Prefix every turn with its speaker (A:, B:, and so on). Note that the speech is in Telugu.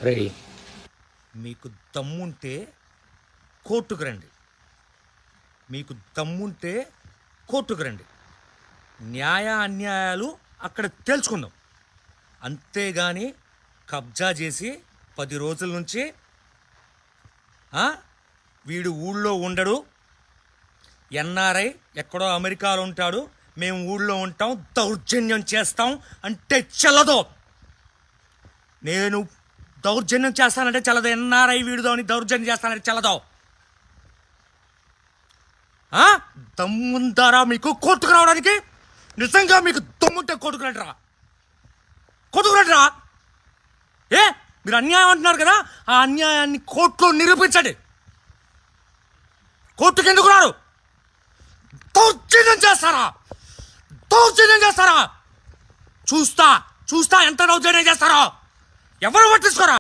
A: రెడీ.
B: మీకు దమ్ముంటే కోర్టుకు రండి. మీకు దమ్ముంటే కోర్టుకు రండి. న్యాయ అన్యాయాలు అక్కడ తేల్చుకుందాం. అంతేగాని కబ్జా చేసి 10 రోజుల నుంచి వీడు ఊళ్ళో ఉండడు, ఎన్ఆర్ఐ ఎక్కడో అమెరికాలో ఉంటాడు, మేము ఊళ్ళో ఉంటాం, దౌర్జన్యం చేస్తాం అంటే చల్లదు. నేను దౌర్జన్యం చేస్తానంటే చల్లదు. ఎన్ఆర్ఐ వీడుదో అని దౌర్జన్యం చేస్తానంటే చల్లదు. దమ్ముందారా మీకు కోర్టుకు రావడానికి? నిజంగా మీకు దమ్ముంటే కోర్టుకు రండిరా. కోర్టుకు రండిరా. మీరు అన్యాయం అంటున్నారు కదా, ఆ అన్యాయాన్ని కోర్టులో నిరూపించండి. కోర్టుకు ఎందుకు రారు? దౌర్జన్యం చేస్తారా? దౌర్జన్యం చేస్తారా? చూస్తా ఎంత దౌర్జన్యం చేస్తారో. ఎవరు పట్టించుకోరా.